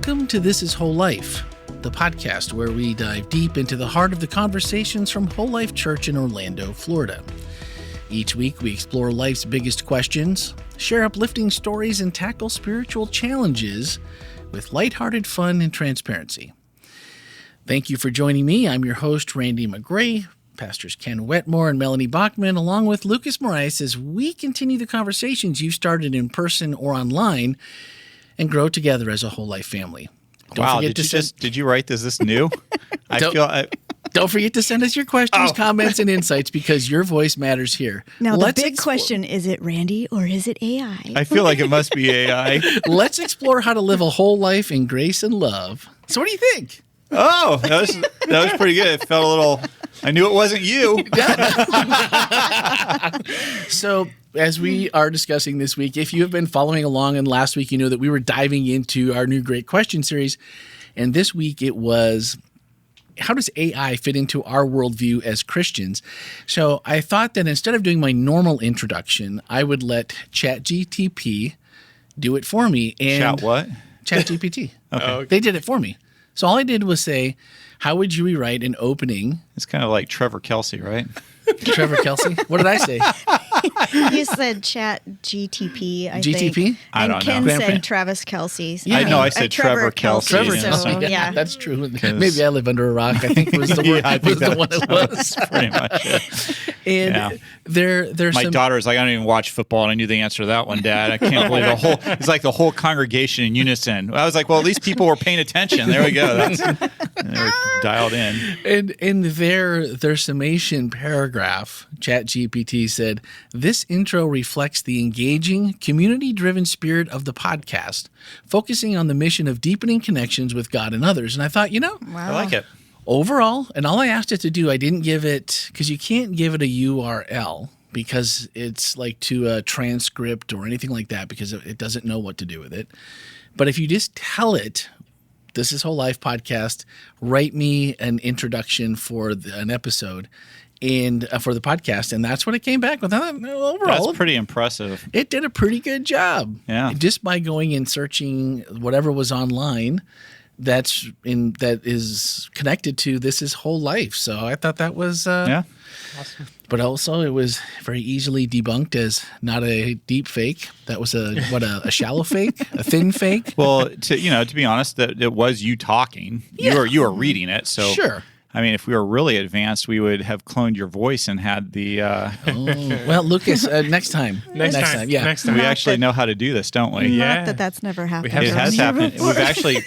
Welcome to This is Whole Life, the podcast where we dive deep into the heart of the conversations from Whole Life Church in Orlando, Florida. Each week, we explore life's biggest questions, share uplifting stories, and tackle spiritual challenges with lighthearted fun and transparency. Thank you for joining me. I'm your host, Randy McGray, Pastors Ken Wetmore and Melanie Bachman, along with Lucas Morais, as we continue the conversations you started in person or online and grow together as a whole life family. Did you write this? Is this new? Don't forget to send us your questions, comments, and insights because your voice matters here. Now, the big question, is it Randy or is it AI? I feel like it must be AI. Let's explore how to live a whole life in grace and love. So what do you think? Oh, that was pretty good. It felt a little... I knew it wasn't you. So as we are discussing this week, if you have been following along, and last week you know that we were diving into our new Great Question series, and this week it was, how does AI fit into our worldview as Christians? So I thought that instead of doing my normal introduction, I would let ChatGPT do it for me. And Chat what? ChatGPT. Okay. They did it for me. So all I did was say, how would you rewrite an opening? It's kind of like Trevor Kelsey, right? Trevor Kelsey? What did I say? You said Chat GTP, I GTP? think. I don't and Ken know. said Travis Kelsey. Yeah. I know I said Trevor Kelsey. Trevor So, Kelsey. yeah. That's true. Maybe I live under a rock. I think it was the word. I think the one it was. Pretty much it. And there's My some... daughter's like, I don't even watch football, and I knew the answer to that one, Dad. I can't believe it's like the whole congregation in unison. I was like, well, at least people were paying attention. There we go. They're dialed in. And in their summation paragraph, ChatGPT said, this intro reflects the engaging, community-driven spirit of the podcast, focusing on the mission of deepening connections with God and others. And I thought, Wow. I like it. overall, and all I asked it to do, I didn't give it, because you can't give it a URL because it's like to a transcript or anything like that because it doesn't know what to do with it. But if you just tell it, This is Whole Life podcast, write me an introduction for an episode and for the podcast, and that's what it came back with. Overall, That's pretty impressive. it did a pretty good job. Yeah. Just by going and searching whatever was online that is connected to This is Whole Life. So I thought that was Yeah. Awesome. But also it was very easily debunked as not a deep fake. That was a shallow fake, a thin fake. Well, to be honest, that it was you talking. Yeah. You were reading it. So Sure. I mean, if we were really advanced, we would have cloned your voice and had the. Well, Lucas, next time. Next time. Yeah. Next time. We actually know how to do this, don't we? Yeah. Not that's never happened. have It has around here happened. before. We've actually.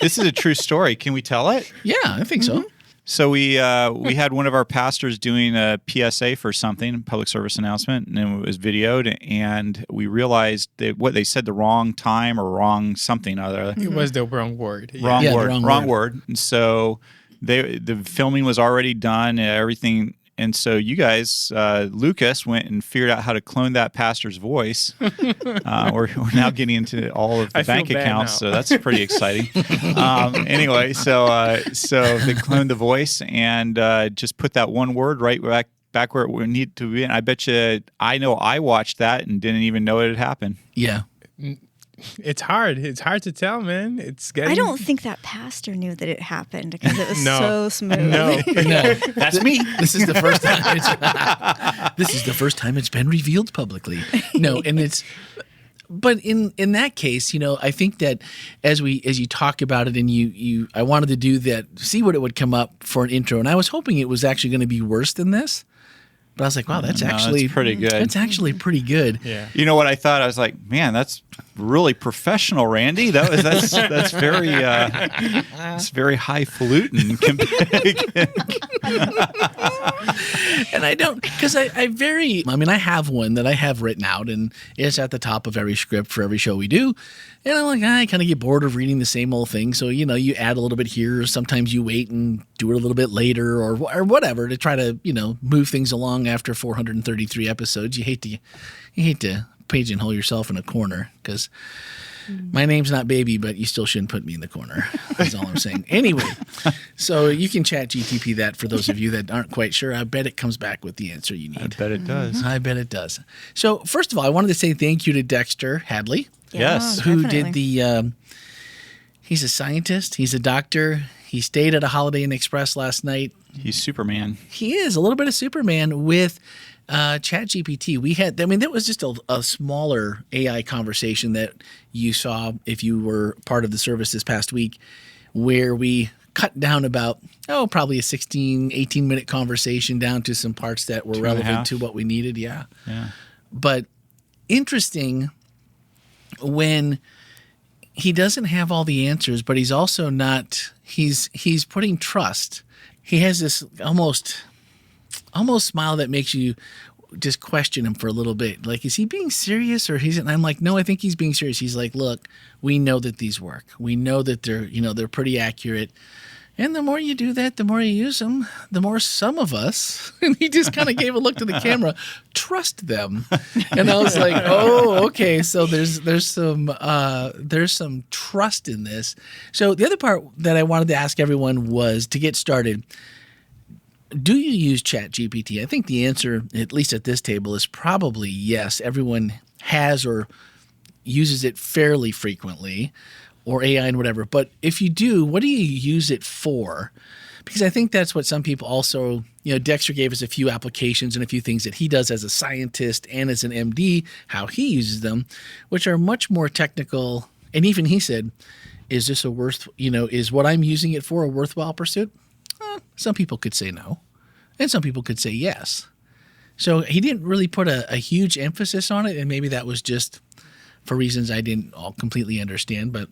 This is a true story. Can we tell it? Yeah, I think so. So we had one of our pastors doing a PSA for something, public service announcement, and it was videoed, and we realized that what they said the wrong time or wrong something other. It was the wrong word. Wrong Yeah, the word. wrong Wrong word. word. And so the filming was already done and everything. And so you guys, Lucas, went and figured out how to clone that pastor's voice. We're now getting into all of the I feel bank bad accounts, now. so that's pretty exciting. Anyway, so they cloned the voice and just put that one word right back where it would need to be. And I bet you, I know I watched that and didn't even know it had happened. Yeah. It's hard. It's hard to tell, man. It's getting... I don't think that pastor knew that it happened because it was No. so smooth. No. No, That's me. This is the first time. It's been revealed publicly. No, and it's. But in that case, I think that as you talk about it, and I wanted to do that, see what it would come up for an intro, and I was hoping it was actually going to be worse than this. But I was like, wow, that's actually pretty good. It's actually pretty good. Yeah. You know what I thought? I was like, man, that's really professional, Randy. That's very it's very highfalutin. And I don't, because I have one that I have written out, and it's at the top of every script for every show we do. And I'm like, I kind of get bored of reading the same old thing. So, you add a little bit here. Sometimes you wait and do it a little bit later or whatever to try to, move things along after 433 episodes. You hate to pigeonhole yourself in a corner because my name's not Baby, but you still shouldn't put me in the corner. That's all I'm saying. Anyway, so you can chat GTP that for those of you that aren't quite sure. I bet it comes back with the answer you need. I bet it does. I bet it does. So first of all, I wanted to say thank you to Dexter Hadley, Yes. who definitely. did He's a scientist. He's a doctor. He stayed at a Holiday Inn Express last night. He's Superman. He is a little bit of Superman with ChatGPT. That was just a smaller AI conversation that you saw if you were part of the service this past week, where we cut down about, probably a 16, 18-minute conversation down to some parts that were relevant to what we needed. Yeah. But interesting when he doesn't have all the answers, but he's also not, he's putting trust. He has this almost smile that makes you just question him for a little bit. Like, is he being serious or and I'm like, no, I think he's being serious. He's like, look, we know that these work. We know that they're pretty accurate. And the more you do that, the more you use them, the more some of us, and he just kind of gave a look to the camera, trust them. And I was like, oh, okay. So there's some trust in this. So the other part that I wanted to ask everyone was, to get started, do you use ChatGPT? I think the answer, at least at this table, is probably yes. Everyone has or uses it fairly frequently, or AI and whatever. But if you do, what do you use it for? Because I think that's what some people also, Dexter gave us a few applications and a few things that he does as a scientist and as an MD, how he uses them, which are much more technical. And even he said, is this is what I'm using it for a worthwhile pursuit? Some people could say no, and some people could say yes. So he didn't really put a huge emphasis on it, and maybe that was just for reasons I didn't all completely understand. But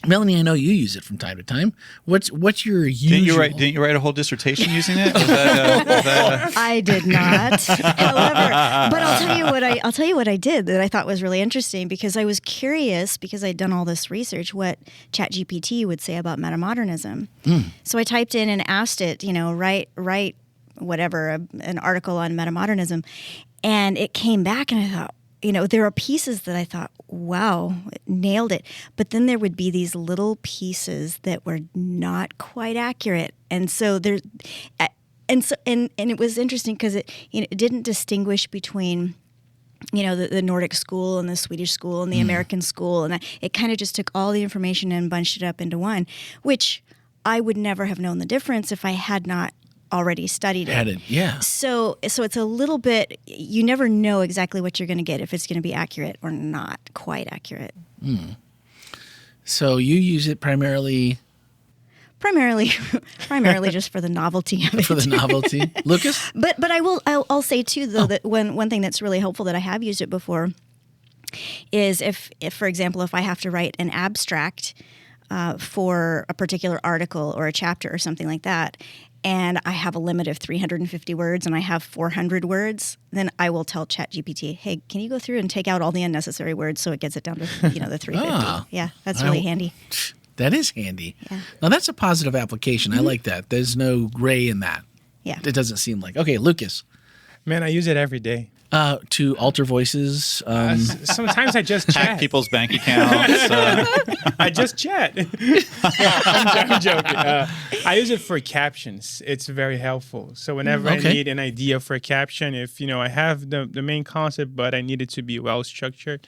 Melanie, I know you use it from time to time. What's your usual? Didn't you write a whole dissertation using it? Was that, I did not. However, but I'll tell you what I did that I thought was really interesting, because I was curious, because I'd done all this research, what ChatGPT would say about metamodernism. So I typed in and asked it, write whatever, an article on metamodernism, and it came back, and I thought, there are pieces that I thought, wow, nailed it. But then there would be these little pieces that were not quite accurate. And so and it was interesting because it didn't distinguish between, the Nordic school and the Swedish school and the American school. And it kind of just took all the information and bunched it up into one, which I would never have known the difference if I had not already studied it. Yeah. So it's a little bit, you never know exactly what you're going to get, if it's going to be accurate or not quite accurate. So you use it primarily just for the novelty of it. For the novelty. Lucas? But I'll say too, though, that one thing that's really helpful that I have used it before is if for example, if I have to write an abstract for a particular article or a chapter or something like that, and I have a limit of 350 words and I have 400 words, then I will tell ChatGPT, hey, can you go through and take out all the unnecessary words so it gets it down to the 350? Yeah, that's really handy. That is handy. Yeah. Now, that's a positive application. I like that. There's no gray in that. Yeah. It doesn't seem like. Okay, Lucas. Man, I use it every day. To alter voices. Sometimes I just chat. hack people's bank accounts? I just chat. I'm joking. I use it for captions. It's very helpful. So whenever I need an idea for a caption, if I have the main concept, but I need it to be well structured,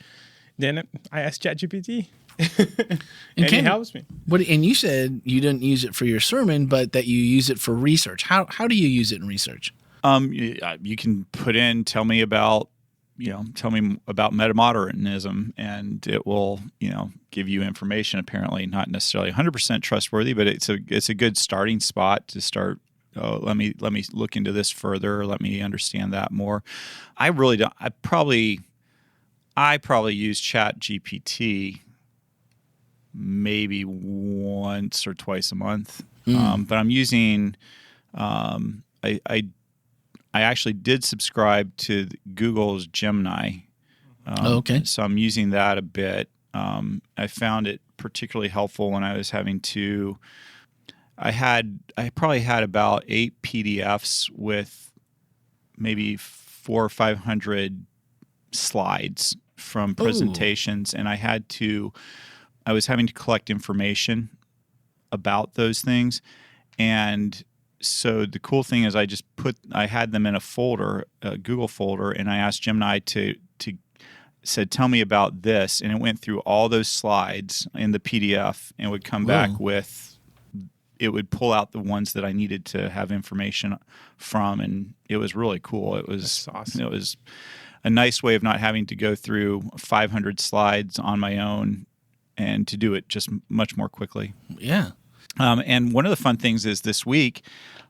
then I ask ChatGPT. and it helps me. And you said you didn't use it for your sermon, but that you use it for research. How do you use it in research? You can put in, tell me about metamodernism, and it will, give you information. Apparently, not necessarily 100% trustworthy, but it's a good starting spot to start. Oh, let me look into this further. Let me understand that more. I really don't. I probably use ChatGPT maybe once or twice a month, but I'm using. I actually did subscribe to Google's Gemini. So I'm using that a bit. I found it particularly helpful when I was having to. I probably had about 8 PDFs with maybe 400 or 500 slides from presentations, and I was having to collect information about those things, and so the cool thing is I had them in a folder, a Google folder, and I asked Gemini to said, tell me about this. And it went through all those slides in the PDF and would come back with, it would pull out the ones that I needed to have information from. And it was really cool. It was awesome. It was a nice way of not having to go through 500 slides on my own and to do it just much more quickly. Yeah. And one of the fun things is this week,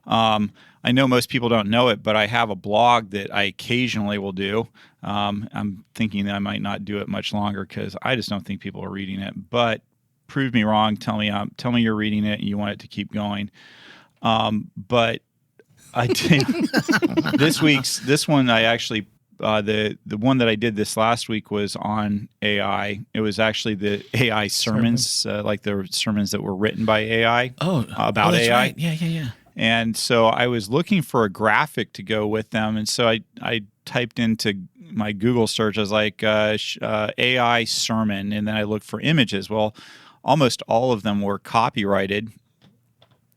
I know most people don't know it, but I have a blog that I occasionally will do. I'm thinking that I might not do it much longer because I just don't think people are reading it. But prove me wrong. Tell me you're reading it and you want it to keep going. But I did this one. I actually the one that I did this last week was on AI. It was actually the AI sermons, like the sermons that were written by AI. About that's AI. Right. Yeah. And so I was looking for a graphic to go with them. And so I typed into my Google search, I was like, AI sermon. And then I looked for images. Well, almost all of them were copyrighted.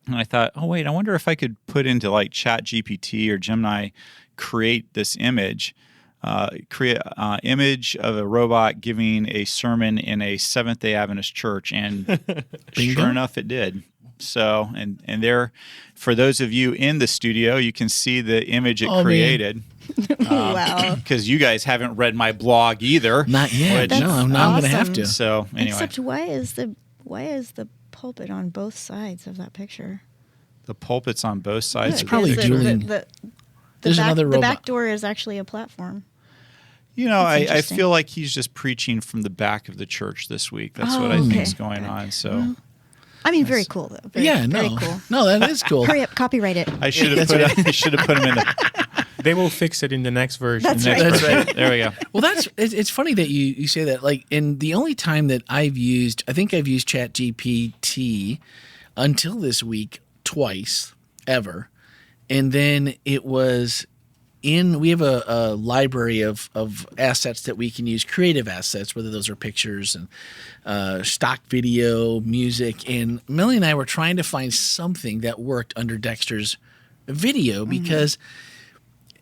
And I thought, oh, wait, I wonder if I could put into like ChatGPT or Gemini, create this image, create an image of a robot giving a sermon in a Seventh-day Adventist church. And sure enough, it did. So, and there, for those of you in the studio, you can see the image it created. Wow. Because you guys haven't read my blog either. Not yet. No, I'm going to have to. So, anyway. Except why is the pulpit on both sides of that picture? The pulpit's on both sides. It's probably Julian. The back door is actually a platform. You know, I feel like he's just preaching from the back of the church this week. That's what I think is going on. So. Mm-hmm. I mean, very cool though. Very cool. No, that is cool. Hurry up, copyright it. I should have put him in the. They will fix it in the next version. That's right. There we go. Well, it's funny that you say that. Like, in the only time that I think I've used ChatGPT until this week twice ever, and then it was we have a library of assets that we can use, creative assets, whether those are pictures and stock video, music. And Melanie and I were trying to find something that worked under Dexter's video because,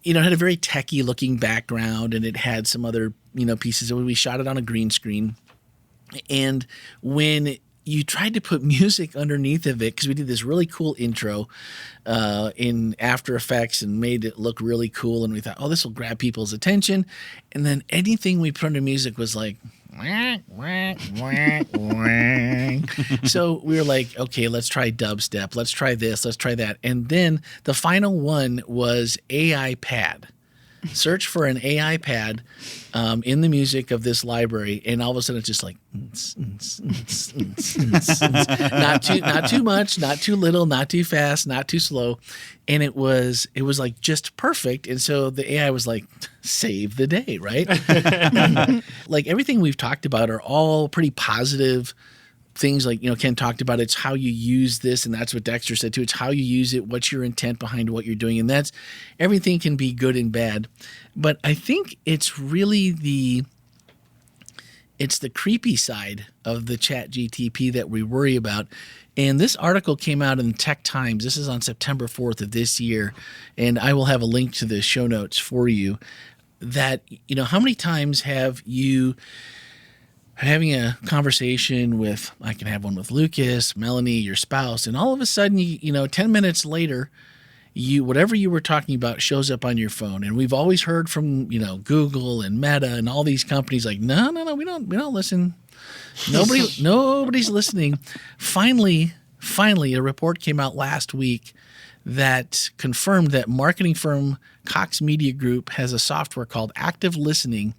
it had a very techie looking background and it had some other, pieces. We shot it on a green screen. And when you tried to put music underneath of it, because we did this really cool intro in After Effects and made it look really cool. And we thought, this will grab people's attention. And then anything we put under music was like, wah, wah, wah, wah. So we were like, okay, let's try dubstep. Let's try this. Let's try that. And then the final one was AI pad. Search for an AI pad in the music of this library, and all of a sudden it's just like not too much, not too little, not too fast, not too slow, and it was like just perfect. And so the AI was like, save the day, right? Like everything we've talked about are all pretty positive things. Like, Ken talked about, it's how you use this, and that's what Dexter said too. It's how you use it, what's your intent behind what you're doing, and that's everything can be good and bad. But I think it's really the creepy side of the ChatGPT that we worry about. And this article came out in Tech Times. This is on September 4th of this year, and I will have a link to the show notes for you. That, how many times have you having a conversation with, I can have one with Lucas, Melanie, your spouse, and all of a sudden, 10 minutes later, whatever you were talking about shows up on your phone. And we've always heard from, Google and Meta and all these companies like, no, we don't listen. Nobody's listening. Finally, a report came out last week that confirmed that marketing firm Cox Media Group has a software called Active Listening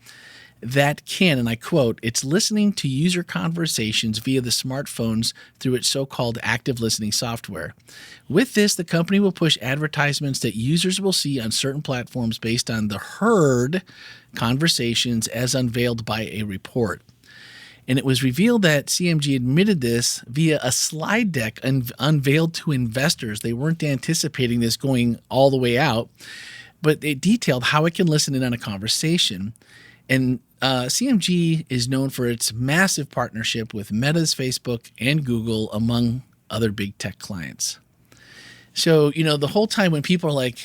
that can, and I quote, it's listening to user conversations via the smartphones through its so-called active listening software. With this, the company will push advertisements that users will see on certain platforms based on the heard conversations as unveiled by a report. And it was revealed that CMG admitted this via a slide deck unveiled to investors. They weren't anticipating this going all the way out, but it detailed how it can listen in on a conversation. And CMG is known for its massive partnership with Meta's Facebook and Google, among other big tech clients. So, the whole time when people are like,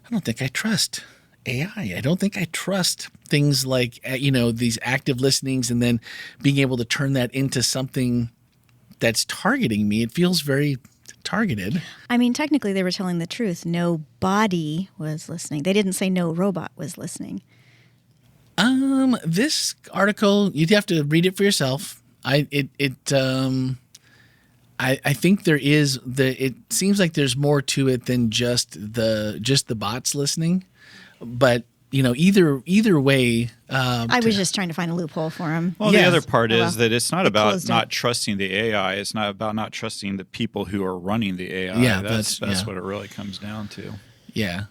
I don't think I trust AI. I don't think I trust things like, these active listenings and then being able to turn that into something that's targeting me. It feels very targeted. I mean, technically, they were telling the truth. No body was listening. They didn't say no robot was listening. This article, you'd have to read it for yourself. I think there is it seems like there's more to it than just the bots listening. But either way, I was just trying to find a loophole for him. Well, Yeah. the other part is that it's not about closed not it. trusting the AI. It's not about not trusting the people who are running the AI. Yeah, that's yeah. what it really comes down to. yeah.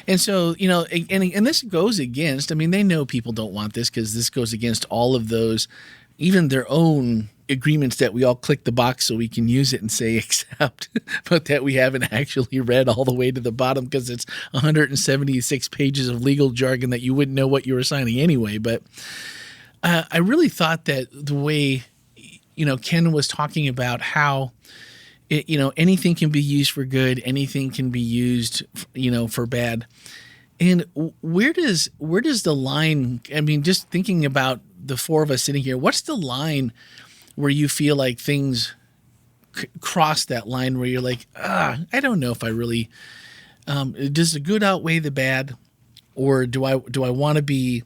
And so, and this goes against, I mean, they know people don't want this because this goes against all of those, even their own agreements that we all click the box so we can use it and say accept, but that we haven't actually read all the way to the bottom because it's 176 pages of legal jargon that you wouldn't know what you were signing anyway. But I really thought that the way, Ken was talking about how, anything can be used for good, anything can be used, for bad. And where does the line, I mean, just thinking about the four of us sitting here, what's the line where you feel like things cross that line where you're like, I don't know if I really, does the good outweigh the bad? Or do I want to be,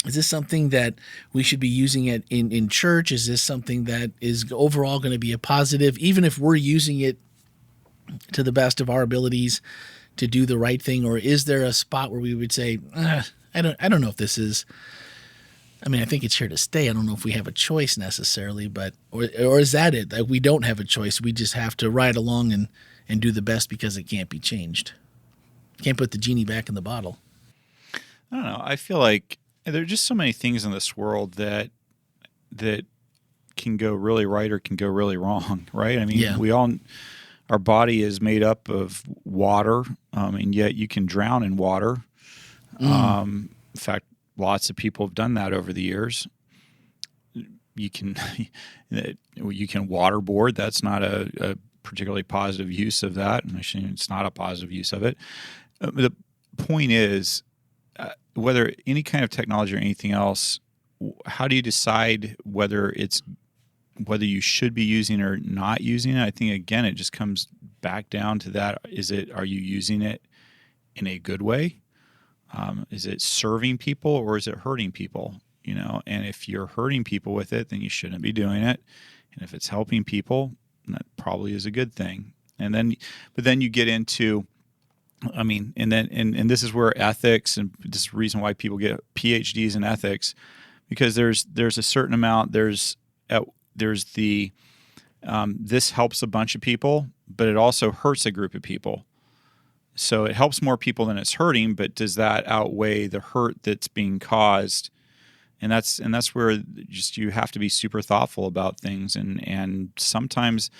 is this something that we should be using it in church? Is this something that is overall going to be a positive, even if we're using it to the best of our abilities to do the right thing? Or is there a spot where we would say, I don't know if this is, I mean, I think it's here to stay. I don't know if we have a choice necessarily, but, or is that it? Like we don't have a choice. We just have to ride along and do the best because it can't be changed. Can't put the genie back in the bottle. I don't know. I feel like there are just so many things in this world that can go really right or can go really wrong, right? I mean, Yeah. Our body is made up of water, and yet you can drown in water. In fact, lots of people have done that over the years. You can waterboard. That's not a particularly positive use of that. Actually, it's not a positive use of it. The point is, whether any kind of technology or anything else, how do you decide whether you should be using it or not using it? I think again, it just comes back down to that: are you using it in a good way? Is it serving people or is it hurting people? And if you're hurting people with it, then you shouldn't be doing it. And if it's helping people, that probably is a good thing. But then you get into, I mean, and this is where ethics, and this is the reason why people get PhDs in ethics, because there's a certain amount, there's the this helps a bunch of people, but it also hurts a group of people. So it helps more people than it's hurting, but does that outweigh the hurt that's being caused? And that's where just you have to be super thoughtful about things. And sometimes,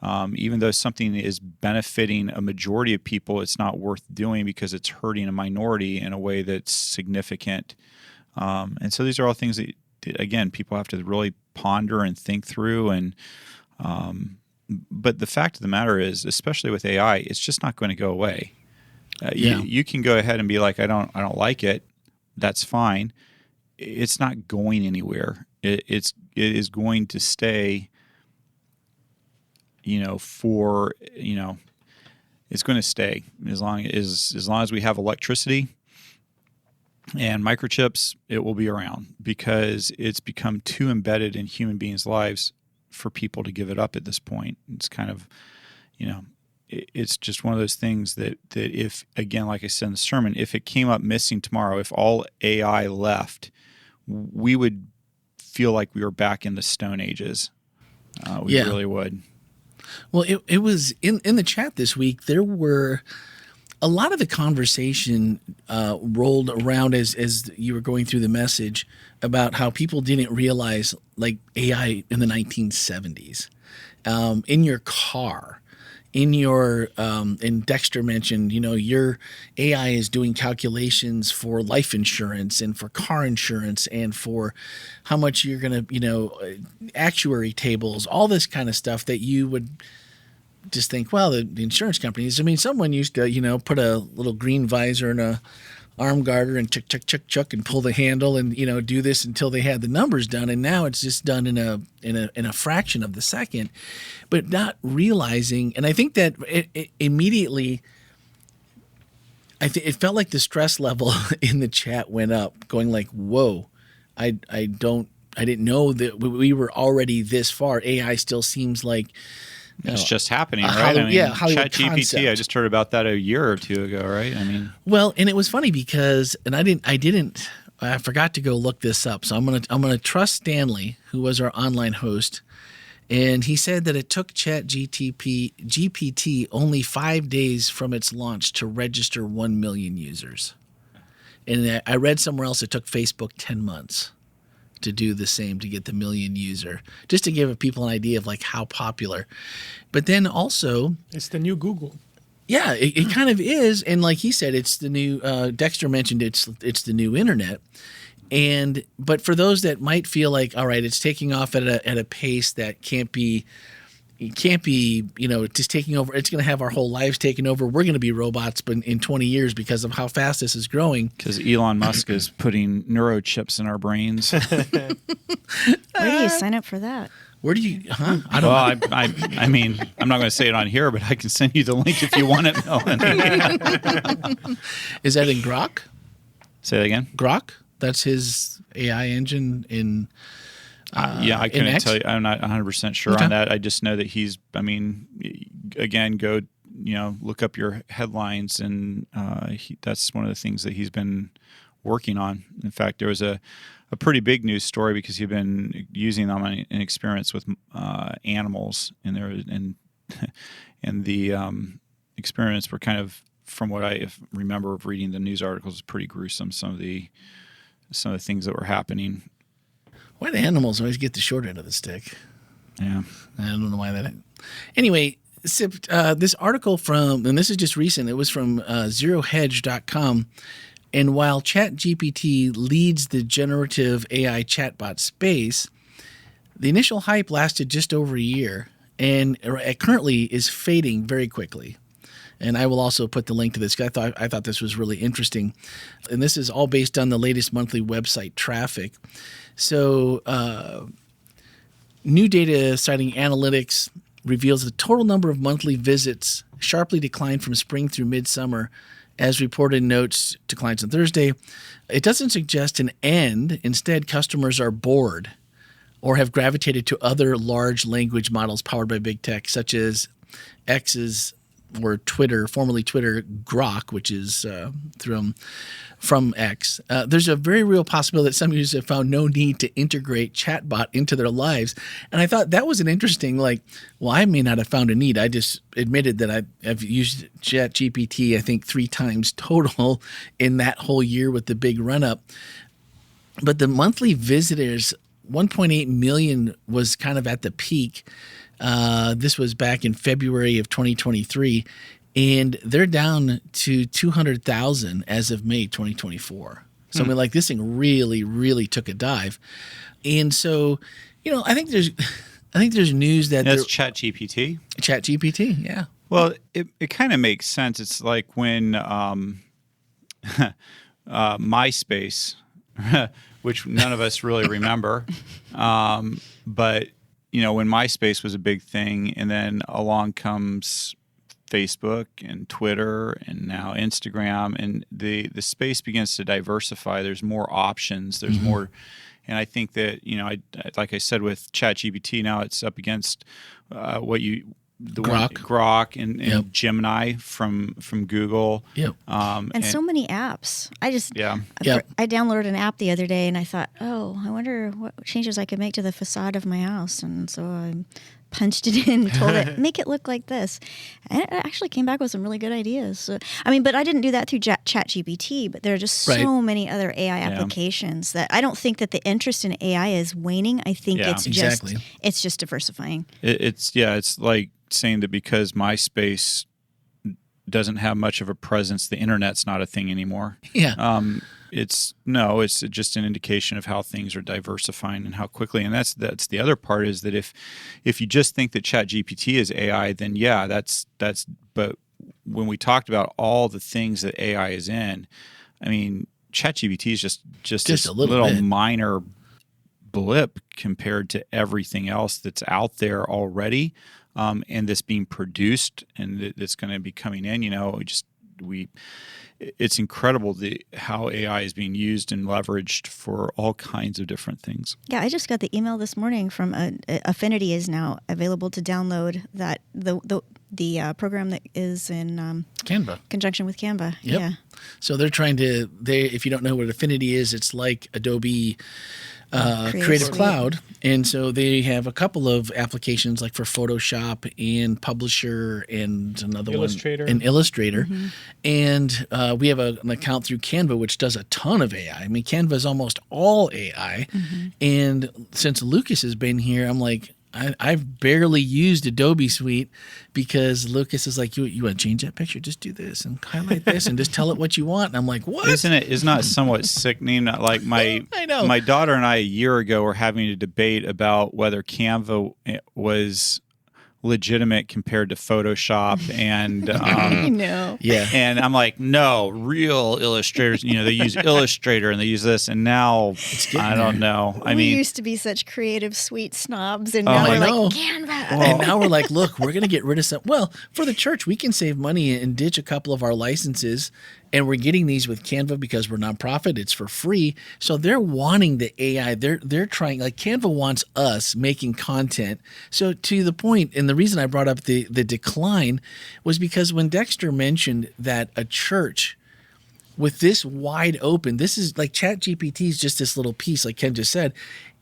even though something is benefiting a majority of people, it's not worth doing because it's hurting a minority in a way that's significant. And so these are all things that, again, people have to really ponder and think through. And but the fact of the matter is, especially with AI, it's just not going to go away. You can go ahead and be like, I don't like it. That's fine. It's not going anywhere. It is going to stay. It's going to stay as long as we have electricity and microchips. It will be around because it's become too embedded in human beings' lives for people to give it up at this point. It's kind of, it's just one of those things that if, again, like I said in the sermon, if it came up missing tomorrow, if all AI left, we would feel like we were back in the Stone Ages. We really would. Well, it was in the chat this week. There were a lot of the conversation rolled around as you were going through the message about how people didn't realize like AI in the 1970s in your car. And Dexter mentioned, your AI is doing calculations for life insurance and for car insurance and for how much you're going to, actuary tables, all this kind of stuff that you would just think, well, the insurance companies, I mean, someone used to, put a little green visor and a arm garter and chuck and pull the handle and do this until they had the numbers done. And now it's just done in a fraction of the second, but not realizing. And I think that it immediately, it felt like the stress level in the chat went up, going like, "Whoa, I didn't know that we were already this far." AI still seems like it's just happening, right? Hollywood ChatGPT. concept. I just heard about that a year or two ago, right? Well, and it was funny because, and I forgot to go look this up. So I'm gonna trust Stanley, who was our online host, and he said that it took GPT only 5 days from its launch to register 1 million users, and I read somewhere else it took Facebook 10 months to do the same, to get the million user, just to give people an idea of like how popular. But then also, it's the new Google. Yeah, it kind of is. And like he said, it's the new, Dexter mentioned it's the new internet. But for those that might feel like, all right, it's taking off at a pace that can't be, just taking over. It's going to have our whole lives taken over. We're going to be robots but in 20 years because of how fast this is growing. Because Elon Musk is putting neurochips in our brains. Where do you sign up for that? Where do you? I don't know. I mean, I'm not going to say it on here, but I can send you the link if you want it, Melanie. Is that in Grok? Say that again. Grok? That's his AI engine in. I couldn't tell you. I'm not 100% sure on that. I just know that he's. Again, go look up your headlines, and that's one of the things that he's been working on. In fact, there was a pretty big news story because he'd been using them in experiments with animals, and the experiments were kind of, from what I remember of reading the news articles, pretty gruesome. Some of the things that were happening. Why do animals always get the short end of the stick? Yeah. I don't know why that. Anyway, this article and this is just recent, it was from zerohedge.com. And while ChatGPT leads the generative AI chatbot space, the initial hype lasted just over a year and it currently is fading very quickly. And I will also put the link to this. I thought this was really interesting. And this is all based on the latest monthly website traffic. So new data citing analytics reveals the total number of monthly visits sharply declined from spring through midsummer, as reported in notes to clients on Thursday. It doesn't suggest an end. Instead, customers are bored or have gravitated to other large language models powered by big tech, such as X's or Twitter, formerly Twitter, Grok, which is from X. There's a very real possibility that some users have found no need to integrate chatbot into their lives. And I thought that was an interesting, I may not have found a need. I just admitted that I've used ChatGPT, I think 3 times total in that whole year with the big run-up. But the monthly visitors, 1.8 million was kind of at the peak. This was back in February of 2023, and they're down to 200,000 as of May 2024. So I mean, this thing really, really took a dive. And so, I think there's news that that's ChatGPT. ChatGPT, yeah. Well, it kind of makes sense. It's like when MySpace, which none of us really remember, but when MySpace was a big thing, and then along comes Facebook and Twitter and now Instagram, and the space begins to diversify. There's more options. There's more, and I think that like I said with ChatGPT, now it's up against Grok and Gemini from Google. Yep. And so many apps. I downloaded an app the other day and I thought, I wonder what changes I could make to the facade of my house. And so I punched it in and told it, make it look like this. And it actually came back with some really good ideas. So, but I didn't do that through ChatGPT, but there are just so many other AI applications that I don't think that the interest in AI is waning. I think it's just diversifying. It's like saying that because MySpace doesn't have much of a presence, the internet's not a thing anymore. Yeah. It's just an indication of how things are diversifying and how quickly. And that's the other part, is that if you just think that ChatGPT is AI, then that's but when we talked about all the things that AI is in, I mean, ChatGPT is just Just this a little little bit. minor blip compared to everything else that's out there already, and that's being produced and that's going to be coming in. It's incredible how AI is being used and leveraged for all kinds of different things. Yeah, I just got the email this morning from Affinity is now available to download that the program that is in Canva. conjunction with Canva. Yep. Yeah. So they're trying to. If you don't know what Affinity is, it's like Adobe Creative Suite. Cloud, and so they have a couple of applications like for Photoshop and Publisher and another Illustrator. one, and Illustrator, and we have an account through Canva which does a ton of AI. I mean, Canva is almost all AI, and since Lucas has been here, I'm like. I've barely used Adobe Suite because Lucas is like, you want to change that picture? Just do this and highlight this and just tell it what you want. And I'm like, what? Isn't that somewhat sickening? Like I know. my daughter and I a year ago were having a debate about whether Canva was legitimate compared to Photoshop and I know. Yeah. and I'm like, no, real illustrators, they use Illustrator and they use this, and now I don't know. We used to be such creative, sweet snobs, and Oh, now I we're know. like Canva. And now we're like, look, we're going to get rid of some. Well, for the church, we can save money and ditch a couple of our licenses. And we're getting these with Canva because we're nonprofit. It's for free. So they're wanting the AI. They're trying, like Canva wants us making content. So to the point, and the reason I brought up the decline was because when Dexter mentioned that a church with this wide open, this is like ChatGPT is just this little piece, like Ken just said.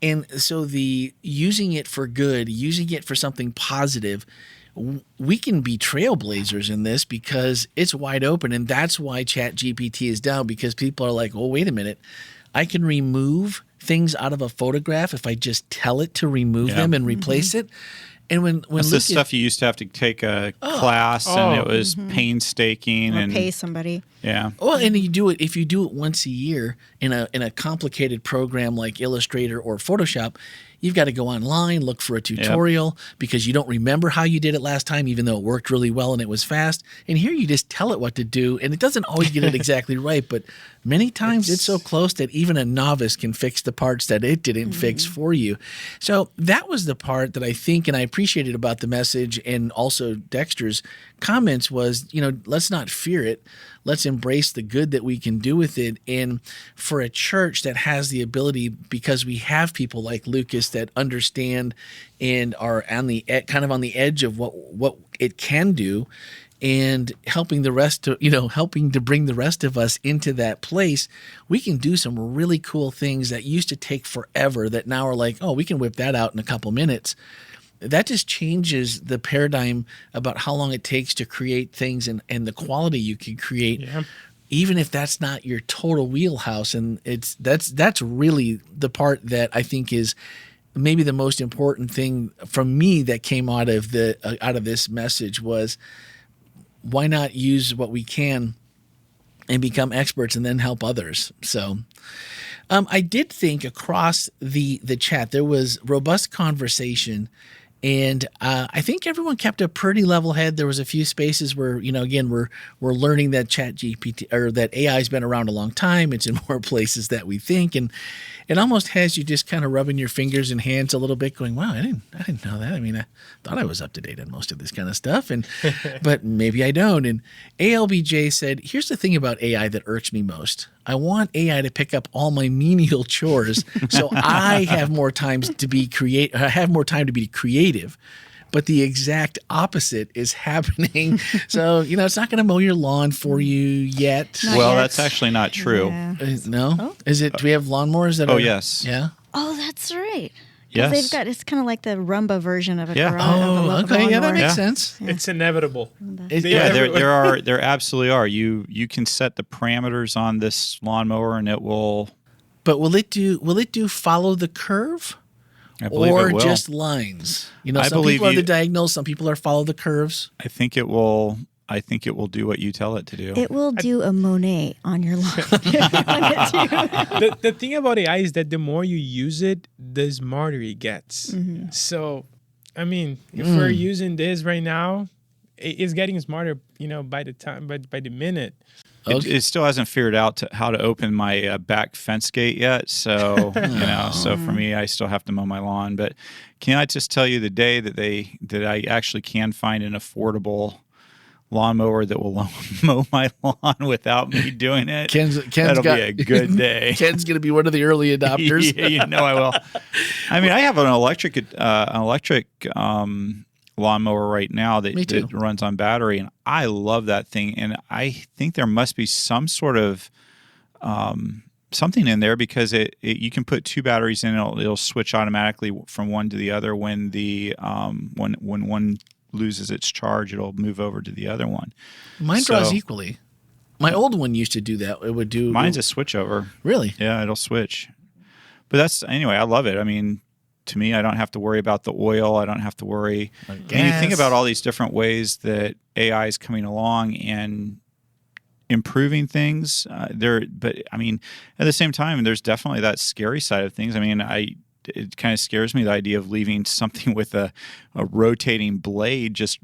And so the using it for good, using it for something positive, we can be trailblazers in this because it's wide open. And that's why ChatGPT is down, because people are like, oh, wait a minute. I can remove things out of a photograph if I just tell it to remove them and replace it. And when that's the stuff you used to have to take a class and it was painstaking Or and pay somebody. yeah. Well, and you do it if you do it once a year in a complicated program like Illustrator or Photoshop. You've got to go online, look for a tutorial because you don't remember how you did it last time, even though it worked really well and it was fast. And here you just tell it what to do, and it doesn't always get it exactly right, but many times it's so close that even a novice can fix the parts that it didn't fix for you. So that was the part that I think, and I appreciated about the message and also Dexter's comments was, let's not fear it. Let's embrace the good that we can do with it. And for a church that has the ability, because we have people like Lucas that understand and are on the kind of on the edge of what it can do, and helping the rest to helping to bring the rest of us into that place, we can do some really cool things that used to take forever that now are like, oh, we can whip that out in a couple minutes. That just changes the paradigm about how long it takes to create things and the quality you can create, even if that's not your total wheelhouse. And that's really the part that I think is maybe the most important thing from me that came out of this message was, why not use what we can and become experts and then help others? So I did think across the chat there was robust conversation. And I think everyone kept a pretty level head. There was a few spaces where, again, we're learning that ChatGPT or that AI has been around a long time. It's in more places that we think, and it almost has you just kind of rubbing your fingers and hands a little bit, going, "Wow, I didn't know that. I mean, I thought I was up to date on most of this kind of stuff, but maybe I don't." And ALBJ said, "Here's the thing about AI that irks me most. I want AI to pick up all my menial chores, so I have more time to be creative. But the exact opposite is happening. So it's not going to mow your lawn for you yet. Not Well, yet. that's actually not true. Yeah. No, Oh. Is it? Do we have lawnmowers that? Oh, are, yes. Yeah. Oh, that's right. 'Cause Yes. They've got, it's kind of like the Rumba version of a Yeah. garage. Oh, okay. Yeah, that makes Yeah. sense. It's inevitable. Yeah, there absolutely are. You can set the parameters on this lawnmower and it will. But will it do follow the curve? I believe Or it will. just lines? I Some believe people are you- the diagonals, some people are follow the curves. I think it will do what you tell it to do. It will do a Monet on your lawn. The thing about AI is that the more you use it, the smarter it gets. So, I mean, if we're using this right now, it's getting smarter, by the minute. It still hasn't figured out how to open my back fence gate yet. So so for me, I still have to mow my lawn. But can I just tell you the day that I actually can find an affordable lawnmower that will mow my lawn without me doing it? That'll be a good day. Ken's going to be one of the early adopters. Yeah, I will. I mean, I have an electric lawnmower right now that runs on battery, and I love that thing. And I think there must be some sort of something in there, because you can put 2 batteries in, it'll switch automatically from one to the other when when one loses its charge, it'll move over to the other one. Mine draws equally. My old one used to do that. It would do. Mine's a switch over. Really? Yeah, it'll switch. But anyway, I love it. I mean, to me, I don't have to worry about the oil. I don't have to worry. And you think about all these different ways that AI is coming along and improving things but I mean, at the same time, there's definitely that scary side of things. I mean, it kind of scares me, the idea of leaving something with a rotating blade just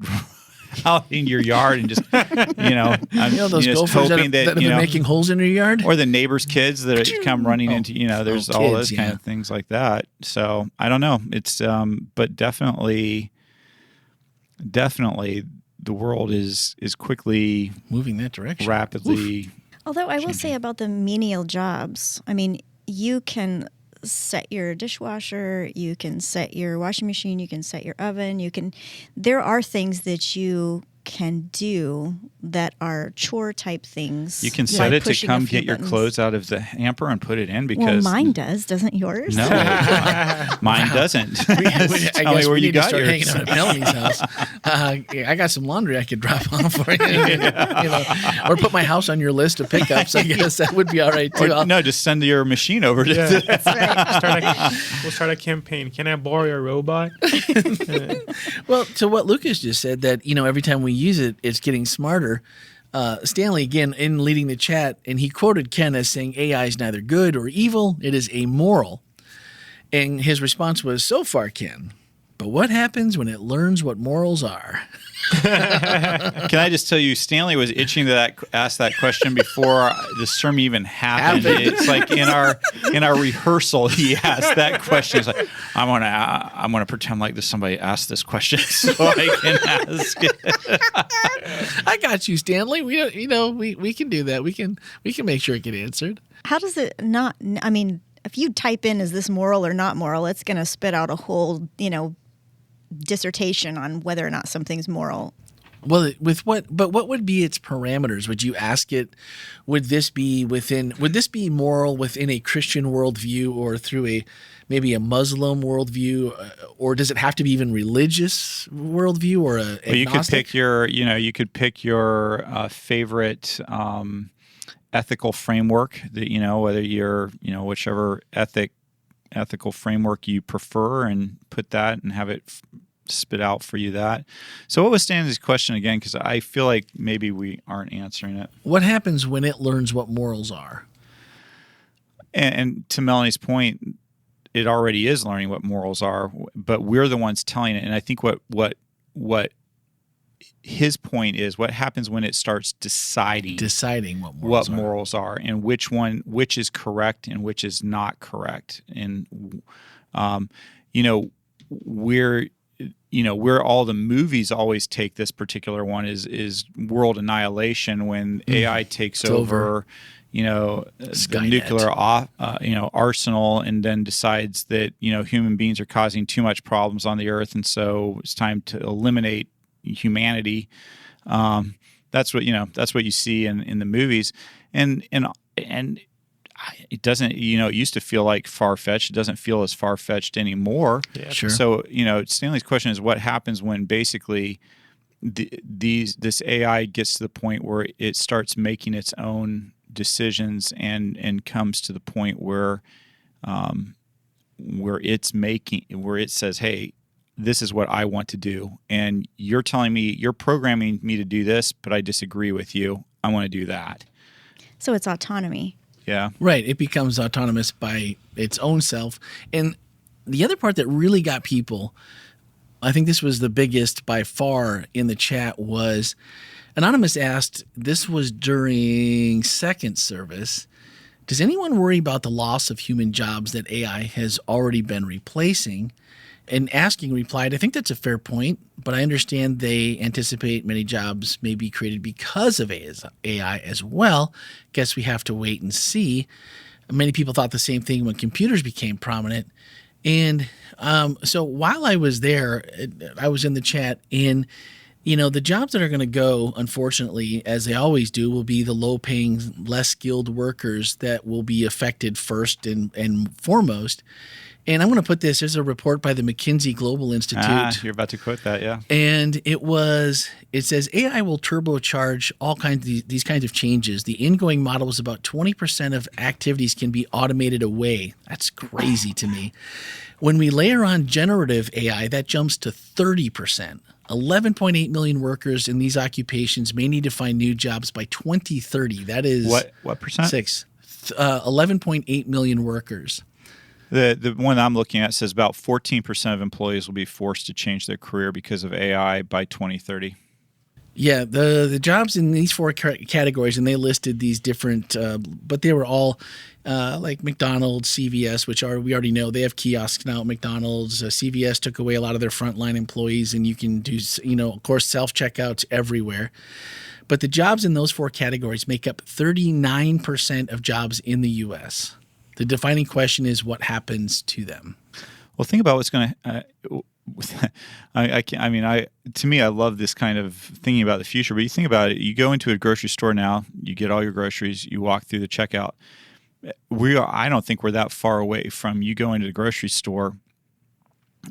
out in your yard and just those gophers that have been making holes in your yard, or the neighbor's kids that come running into there's all those kind of things like that. So I don't know. It's but definitely the world is quickly moving that direction, rapidly. Although I will say about the menial jobs, I mean, you can set your dishwasher, you can set your washing machine, you can set your oven, there are things that you can do that are chore type things. You can set it to come get your clothes out of the hamper and put it in, because mine does, doesn't yours? No, mine doesn't. I guess where we you need got to start yours. hanging out at Melanie's house. I got some laundry I could drop off for you. Or put my house on your list of pickups. I guess that would be all right too. No, just send your machine over to. Yeah. That's right. We'll start a campaign. Can I borrow your robot? Well, to what Lucas just said, that every time we use it, it's getting smarter. Stanley, again, in leading the chat, and he quoted Ken as saying AI is neither good or evil, it is amoral. And his response was, so far, Ken, but what happens when it learns what morals are? Can I just tell you, Stanley was itching to ask that question before the sermon even happened. It's like in our rehearsal, he asked that question. It's like, I'm gonna pretend like somebody asked this question so I can ask it. I got you, Stanley. We can do that. We can make sure it gets answered. How does it not? I mean, if you type in "is this moral or not moral," it's going to spit out a whole dissertation on whether or not something's moral. Well, what would be its parameters? Would you ask it, would this be moral within a Christian worldview, or through maybe a Muslim worldview, or does it have to be even religious worldview, or a agnostic? Well, you could pick your favorite ethical framework that whether you're whichever ethical framework you prefer, and put that and have it spit out for you that. So what was Stanley's question again? Because I feel like maybe we aren't answering it. What happens when it learns what morals are? And to Melanie's point, it already is learning what morals are, but we're the ones telling it. And I think what his point is, what happens when it starts deciding what morals are, and which is correct and which is not correct. And where all the movies always take this particular one is world annihilation, when AI takes over the nuclear arsenal, and then decides that human beings are causing too much problems on the earth, and so it's time to eliminate humanity. That's what you see in the movies, and it doesn't, it used to feel like far-fetched. It doesn't feel as far-fetched anymore. Yeah, sure. So, Stanley's question is, what happens when basically this AI gets to the point where it starts making its own decisions, and comes to the point where it says, hey, this is what I want to do, and you're programming me to do this, but I disagree with you. I want to do that. So it's autonomy. Yeah. Right. It becomes autonomous by its own self. And the other part that really got people, I think this was the biggest by far in the chat, was Anonymous asked, this was during second service, does anyone worry about the loss of human jobs that AI has already been replacing? And Asking replied, I think that's a fair point, but I understand they anticipate many jobs may be created because of AI as well. Guess we have to wait and see. Many people thought the same thing when computers became prominent. And so while I was there, I was in the chat, and the jobs that are going to go, unfortunately, as they always do, will be the low-paying, less skilled workers that will be affected first and foremost. And I'm going to put this, there's a report by the McKinsey Global Institute. You're about to quote that, yeah. And it says AI will turbocharge all kinds of these kinds of changes. The ingoing model is about 20% of activities can be automated away. That's crazy to me. When we layer on generative AI, that jumps to 30%. 11.8 million workers in these occupations may need to find new jobs by 2030. That is what percent? 11.8 million workers. The one I'm looking at says about 14% of employees will be forced to change their career because of AI by 2030. Yeah, the jobs in these four categories, and they listed these different, but they were all like McDonald's, CVS, which we already know they have kiosks now at McDonald's. CVS took away a lot of their frontline employees, and you can do, of course, self-checkouts everywhere. But the jobs in those four categories make up 39% of jobs in the U.S. The defining question is what happens to them. Well, think about what's going to. To me, I love this kind of thinking about the future. But you think about it. You go into a grocery store now. You get all your groceries. You walk through the checkout. I don't think we're that far away from you going to the grocery store,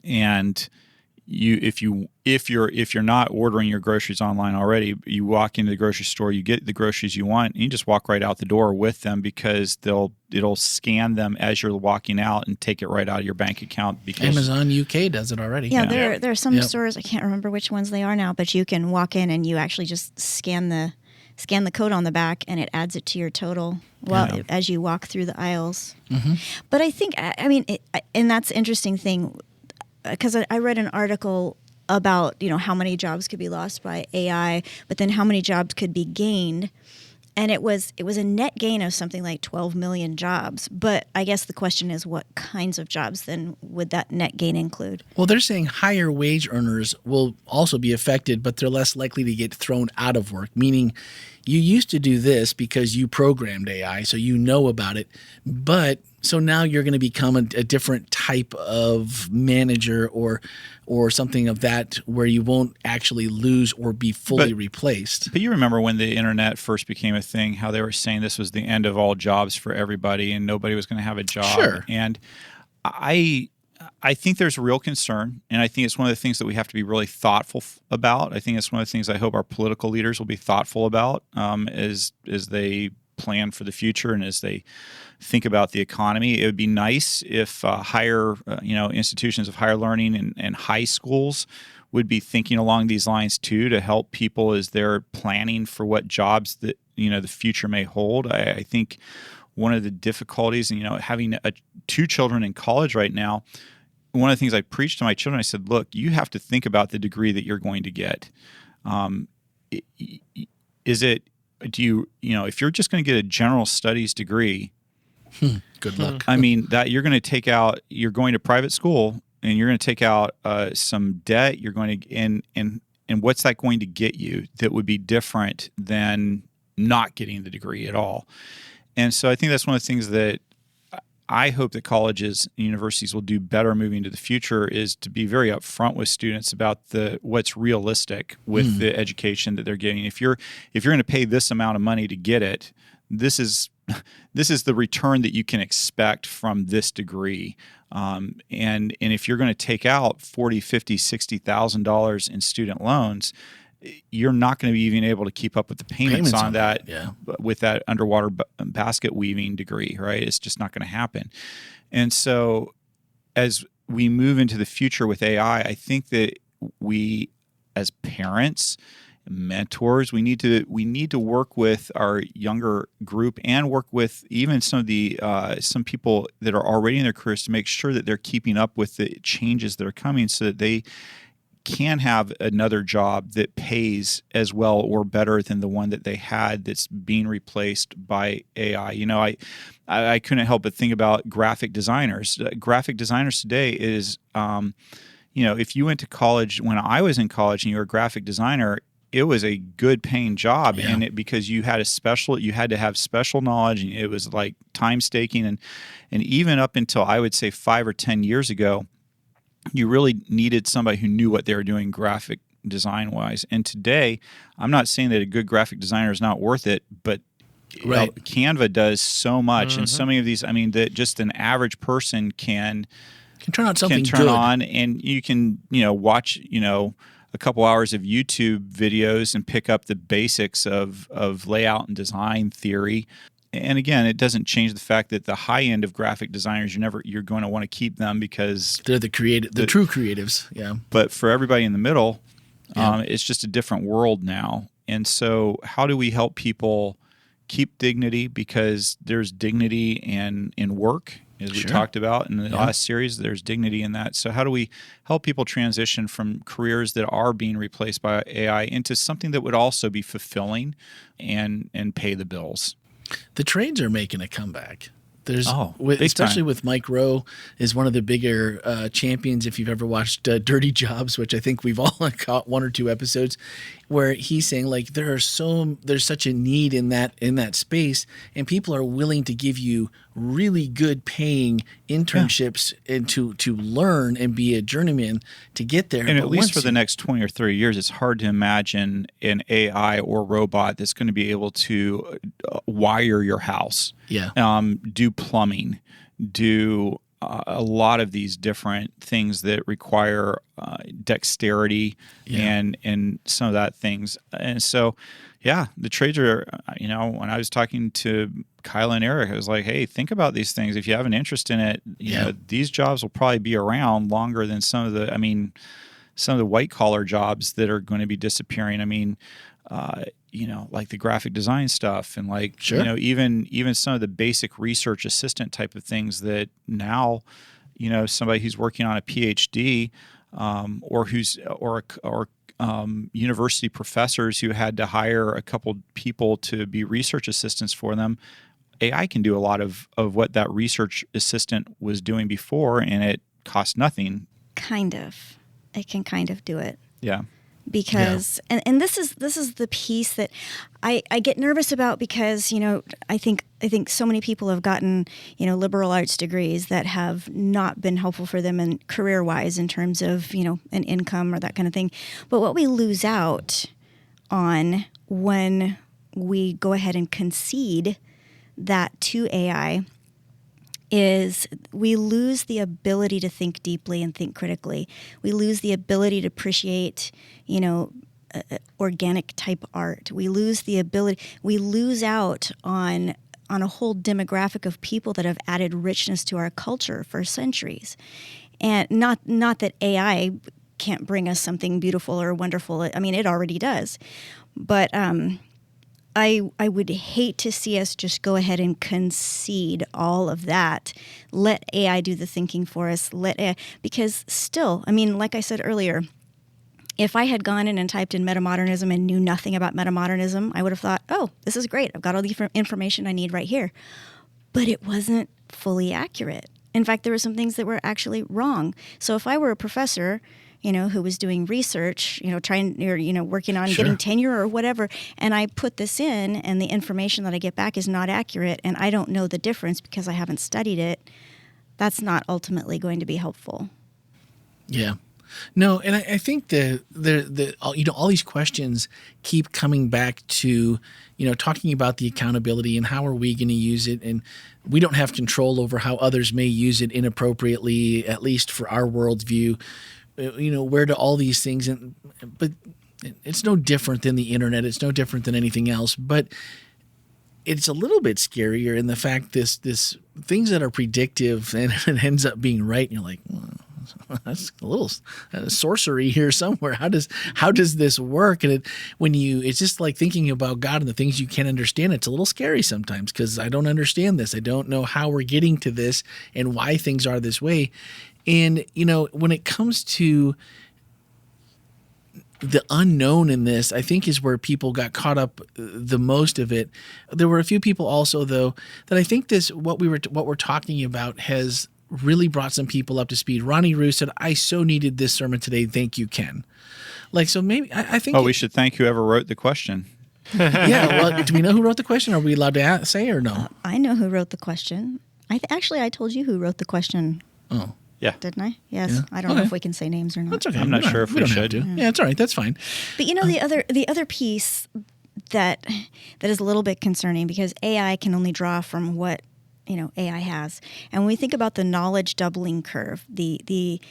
and if you're not ordering your groceries online already, you walk into the grocery store, you get the groceries you want, and you just walk right out the door with them because it'll scan them as you're walking out and take it right out of your bank account. Because Amazon UK does it already. Yeah, there are some stores, I can't remember which ones they are now, but you can walk in and you actually just scan the code on the back and it adds it to your total as you walk through the aisles. Mm-hmm. But I think, and that's the interesting thing, because I read an article about how many jobs could be lost by AI, but then how many jobs could be gained, and it was a net gain of something like 12 million jobs. But I guess the question is, what kinds of jobs then would that net gain include? Well, they're saying higher wage earners will also be affected, but they're less likely to get thrown out of work, meaning you used to do this because you programmed AI, so you know about it, but so now you're going to become a different type of manager or something of that, where you won't actually lose or be fully replaced. But you remember when the internet first became a thing, how they were saying this was the end of all jobs for everybody and nobody was going to have a job. Sure. And I think there's a real concern, and I think it's one of the things that we have to be really thoughtful about. I think it's one of the things I hope our political leaders will be thoughtful about as they plan for the future and as they think about the economy. It would be nice if higher, institutions of higher learning and high schools would be thinking along these lines too, to help people as they're planning for what jobs that the future may hold. I think one of the difficulties, having two children in college right now, one of the things I preached to my children, I said, look, you have to think about the degree that you're going to get. If you're just going to get a general studies degree, good luck. I mean, that you're going to private school and you're going to take out some debt. You're going to, and what's that going to get you that would be different than not getting the degree at all? And so I think that's one of the things that I hope that colleges and universities will do better moving to the future, is to be very upfront with students about what's realistic with the education that they're getting. If you're going to pay this amount of money to get it, this is the return that you can expect from this degree. And if you're going to take out $40,000, $50,000, $60,000 in student loans, you're not going to be even able to keep up with the payments on that with that underwater basket weaving degree, right? It's just not going to happen. And so as we move into the future with AI, I think that we as parents, mentors, we need to work with our younger group and work with even some of the some people that are already in their careers to make sure that they're keeping up with the changes that are coming, so that they can have another job that pays as well or better than the one that they had that's being replaced by AI. I couldn't help but think about graphic designers. Graphic designers today is, if you went to college, when I was in college and you were a graphic designer, it was a good paying job, and because you had to have special knowledge, and it was like time staking, and even up until I would say 5 or 10 years ago, you really needed somebody who knew what they were doing graphic design wise. And today, I'm not saying that a good graphic designer is not worth it, but Canva does so much, and so many of these, that just an average person can turn on something turn good. on, and you can watch a couple hours of YouTube videos and pick up the basics of layout and design theory. And again, it doesn't change the fact that the high end of graphic designers, you're going to want to keep them because they're the true creatives. Yeah. But for everybody in the middle, it's just a different world now. And so, how do we help people keep dignity? Because there's dignity in work, as we talked about in the last series. There's dignity in that. So how do we help people transition from careers that are being replaced by AI into something that would also be fulfilling and pay the bills? The trades are making a comeback. There's big especially time. with Mike Rowe is one of the bigger champions. If you've ever watched Dirty Jobs, which I think we've all caught 1 or 2 episodes, where he's saying like there's such a need in that space, and people are willing to give you really good paying internships and to learn and be a journeyman to get there. And at least for the next 20 or 30 years, it's hard to imagine an AI or robot that's going to be able to wire your house, do plumbing, do a lot of these different things that require dexterity and some of that things. And so, the trades are, when I was talking to Kyle and Eric, I was like, hey, think about these things. If you have an interest in it, these jobs will probably be around longer than some of the white collar jobs that are going to be disappearing. Like the graphic design stuff, and even some of the basic research assistant type of things that now, somebody who's working on a PhD, or university professors who had to hire a couple people to be research assistants for them. AI can do a lot of what that research assistant was doing before, and it costs nothing. It can kind of do it. Yeah. Because and this is the piece that I get nervous about, because I think so many people have gotten liberal arts degrees that have not been helpful for them in career wise in terms of an income or that kind of thing. But what we lose out on when we go ahead and concede that to AI is we lose the ability to think deeply and think critically. We lose the ability to appreciate, organic type art. We lose the ability. We lose out on a whole demographic of people that have added richness to our culture for centuries. And not that AI can't bring us something beautiful or wonderful. It already does. But I would hate to see us just go ahead and concede all of that. Let AI do the thinking for us. Because still, like I said earlier, if I had gone in and typed in metamodernism and knew nothing about metamodernism, I would have thought, oh, this is great. I've got all the information I need right here. But it wasn't fully accurate. In fact, there were some things that were actually wrong. So if I were a professor, who was doing research, working on getting tenure or whatever, and I put this in and the information that I get back is not accurate and I don't know the difference because I haven't studied it, that's not ultimately going to be helpful. Yeah. No, and I think all these questions keep coming back to, talking about the accountability and how are we going to use it, and we don't have control over how others may use it inappropriately, at least for our worldview. Where do all these things, but it's no different than the internet. It's no different than anything else, but it's a little bit scarier in the fact this things that are predictive and it ends up being right. And you're like, that's a little sorcery here somewhere. How does this work? And it's just like thinking about God and the things you can't understand. It's a little scary sometimes because I don't understand this. I don't know how we're getting to this and why things are this way. And when it comes to the unknown in this, I think, is where people got caught up the most of it. There were a few people also, though, that I think what we're talking about has really brought some people up to speed. Ronnie Rue said, "I so needed this sermon today. Thank you, Ken." Like, so maybe I think. Oh, we should thank whoever wrote the question. Yeah. Well, do we know who wrote the question? Are we allowed to say or no? I know who wrote the question. Actually, I told you who wrote the question. Oh. Yeah. Didn't I? Yes. Yeah. I don't know if we can say names or not. That's okay. I'm not sure if we don't should. have to. Yeah, it's all right. That's fine. But the other piece that is a little bit concerning, because AI can only draw from what AI has. And when we think about the knowledge doubling curve, the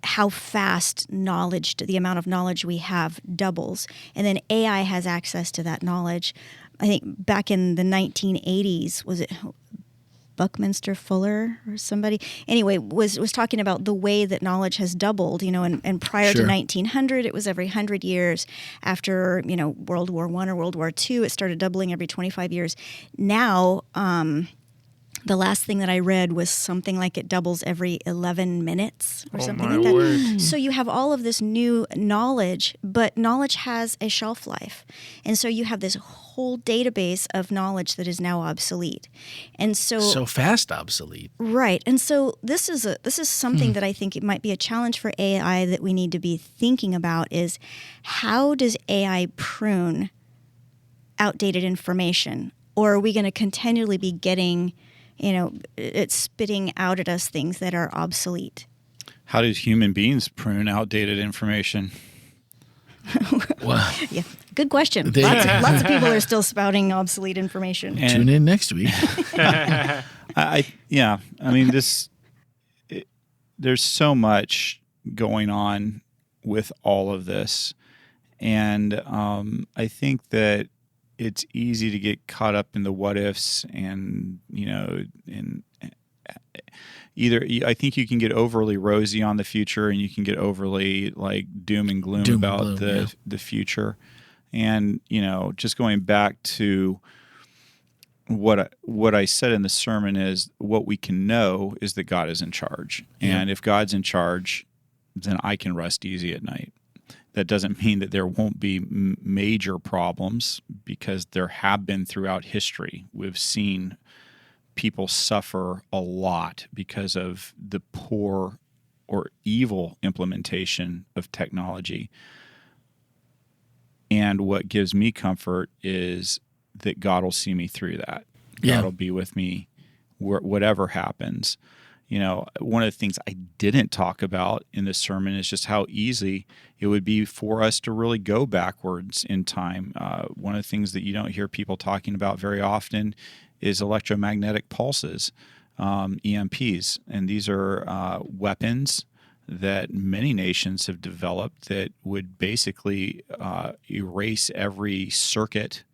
how fast the amount of knowledge we have doubles, and then AI has access to that knowledge. I think back in the 1980s, was it Buckminster Fuller or somebody? Anyway, was talking about the way that knowledge has doubled, and prior to 1900, it was every 100 years. After, World War I or World War II, it started doubling every 25 years. Now, the last thing that I read was something like it doubles every 11 minutes or something like that. Word. So you have all of this new knowledge, but knowledge has a shelf life. And so you have this whole database of knowledge that is now obsolete. And so fast obsolete. Right. And so this is something that I think it might be a challenge for AI that we need to be thinking about, is how does AI prune outdated information? Or are we going to continually be getting it's spitting out at us things that are obsolete? How do human beings prune outdated information? Wow. Yeah, good question. Lots of people are still spouting obsolete information. Tune in next week. There's so much going on with all of this, and I think that it's easy to get caught up in the what ifs, and I think you can get overly rosy on the future, and you can get overly like doom and gloom about the future. And just going back to what I said in the sermon is, what we can know is that God is in charge, and if God's in charge, then I can rest easy at night. That doesn't mean that there won't be major problems, because there have been throughout history. We've seen people suffer a lot because of the poor or evil implementation of technology. And what gives me comfort is that God will see me through that. God will be with me whatever happens. One of the things I didn't talk about in this sermon is just how easy it would be for us to really go backwards in time. One of the things that you don't hear people talking about very often is electromagnetic pulses, EMPs. And these are weapons that many nations have developed that would basically erase every circuit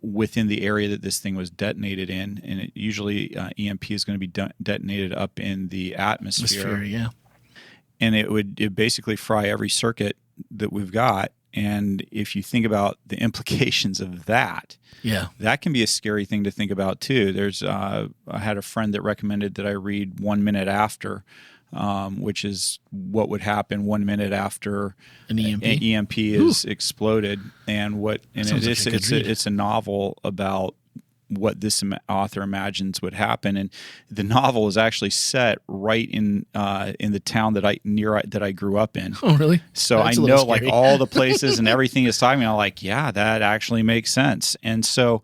within the area that this thing was detonated in. And it usually EMP is going to be detonated up in the atmosphere. Yeah. And it would basically fry every circuit that we've got. And if you think about the implications of that, that can be a scary thing to think about too. I had a friend that recommended that I read 1 minute after, which is what would happen 1 minute after an EMP is exploded, it's a novel about what this author imagines would happen, and the novel is actually set right in the town that I grew up in. Oh, really? So That's I know scary. like all the places and everything is talking. I'm like, yeah, that actually makes sense. And so,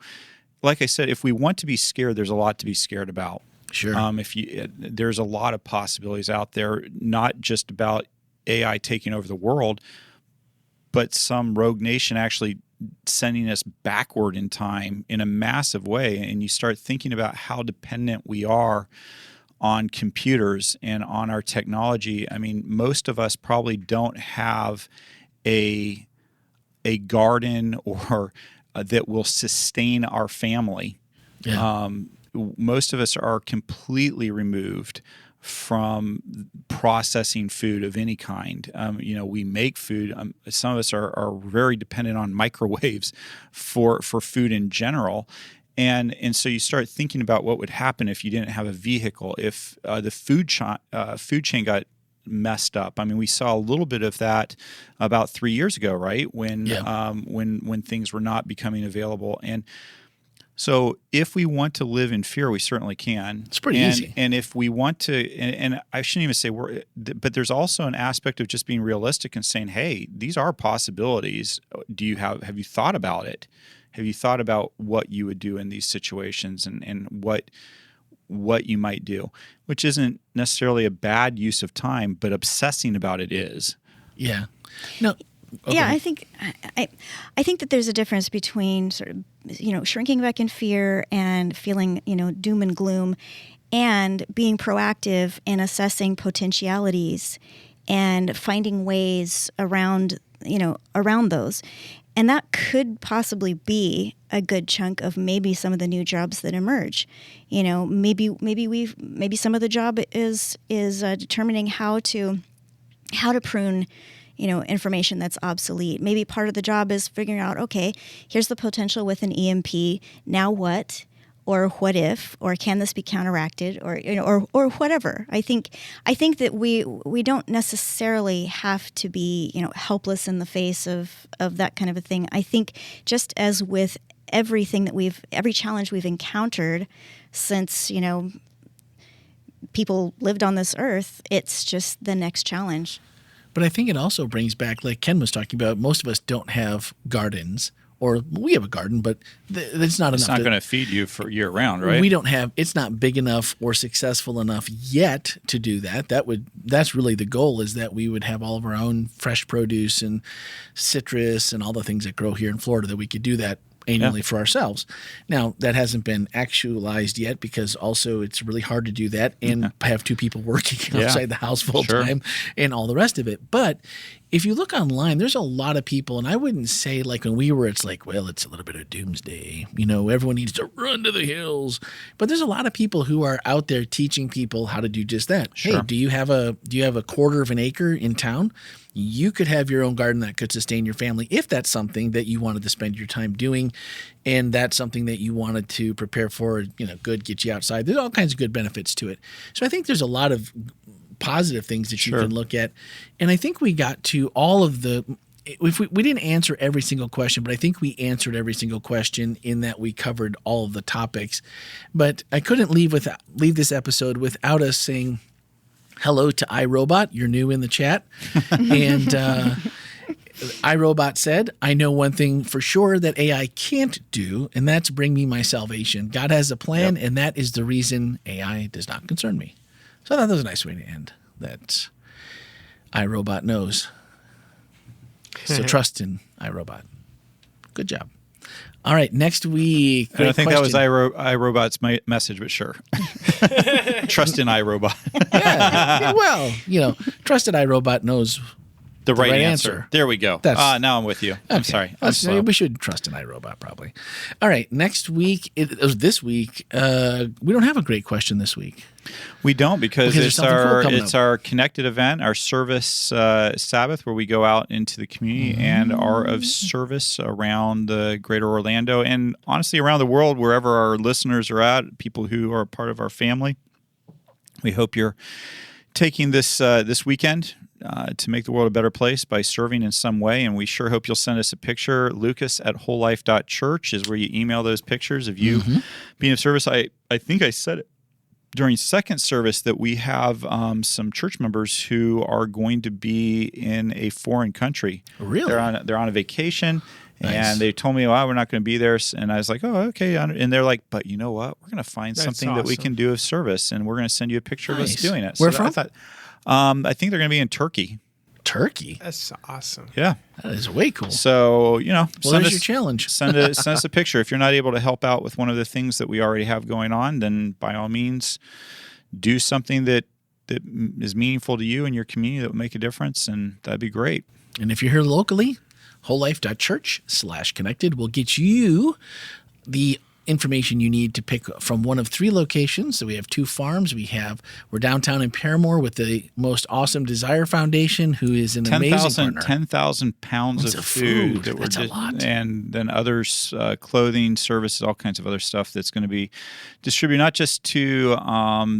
like I said, if we want to be scared, there's a lot to be scared about. Sure. There's a lot of possibilities out there, not just about AI taking over the world, but some rogue nation actually sending us backward in time in a massive way. And you start thinking about how dependent we are on computers and on our technology. I mean, most of us probably don't have a garden or that will sustain our family. Yeah. Most of us are completely removed from processing food of any kind. We make food. Some of us are very dependent on microwaves for food in general. And so you start thinking about what would happen if you didn't have a vehicle, if the food chain got messed up. I mean, we saw a little bit of that about 3 years ago, right? When when things were not becoming available. And so if we want to live in fear, we certainly can. It's pretty easy. And if we want to, and I shouldn't even say but there's also an aspect of just being realistic and saying, hey, these are possibilities. Have you thought about it? Have you thought about what you would do in these situations and what you might do? Which isn't necessarily a bad use of time, but obsessing about it is. Yeah. No. Okay. Yeah, I think that there's a difference between sort of, shrinking back in fear and feeling, doom and gloom, and being proactive in assessing potentialities and finding ways around those. And that could possibly be a good chunk of maybe some of the new jobs that emerge. Maybe some of the job is determining how to prune information that's obsolete. Maybe part of the job is figuring out, okay, here's the potential with an EMP. Now what? Or what if? Or can this be counteracted? Or whatever. I think that we don't necessarily have to be helpless in the face of that kind of a thing. I think just as with everything that every challenge we've encountered since people lived on this earth, it's just the next challenge. But I think it also brings back, like Ken was talking about, most of us don't have gardens, or we have a garden, but it's not enough. It's not going to feed you for year round, right? We don't have, it's not big enough or successful enough yet to do that. That's really the goal, is that we would have all of our own fresh produce and citrus and all the things that grow here in Florida, that we could do that annually for ourselves. Now, that hasn't been actualized yet, because also it's really hard to do that and have two people working outside the house full time and all the rest of it. But if you look online, there's a lot of people, and I wouldn't say like when we were, it's like, well, it's a little bit of doomsday. Everyone needs to run to the hills. But there's a lot of people who are out there teaching people how to do just that. Sure. Hey, do you have a quarter of an acre in town? You could have your own garden that could sustain your family if that's something that you wanted to spend your time doing, and that's something that you wanted to prepare for, get you outside. There's all kinds of good benefits to it. So I think there's a lot of positive things that you can look at. And I think we got to all of we didn't answer every single question, but I think we answered every single question in that we covered all of the topics. But I couldn't leave this episode without us saying hello to iRobot. You're new in the chat. And iRobot said, I know one thing for sure that AI can't do, and that's bring me my salvation. God has a plan, and that is the reason AI does not concern me. So I thought that was a nice way to end. That iRobot knows. So trust in iRobot. Good job. All right, next week. I don't think that was iRobot's message, but sure. Trust in iRobot. Well, trust in iRobot knows the right answer. There we go. Now I'm with you. I'm sorry. We should trust in iRobot probably. All right, next week, this week, we don't have a great question this week. We don't, because it's our connected event, our service Sabbath, where we go out into the community and are of service around the greater Orlando, and honestly around the world, wherever our listeners are at, people who are part of our family. We hope you're taking this weekend to make the world a better place by serving in some way, and we sure hope you'll send us a picture. Lucas@wholelife.church is where you email those pictures of you being of service. I think I said it during second service that we have some church members who are going to be in a foreign country. Really? They're on a vacation. Nice. And they told me, we're not going to be there. And I was like, oh, okay. And they're like, but you know what? We're going to find something that we can do of service, and we're going to send you a picture of us doing it. Where from? I think they're going to be in Turkey. Turkey? That's awesome. Yeah. That is way cool. So, there's your challenge. send us a picture. If you're not able to help out with one of the things that we already have going on, then by all means, do something that is meaningful to you and your community that will make a difference, and that'd be great. And if you're here locally, wholelife.church/connected will get you the information you need to pick from one of 3 locations. So we have 2 farms. We're downtown in Paramore with the most awesome Desire Foundation, who is an amazing partner. 10,000 pounds of food that That's a lot. And then others, clothing, services, all kinds of other stuff that's going to be distributed not just to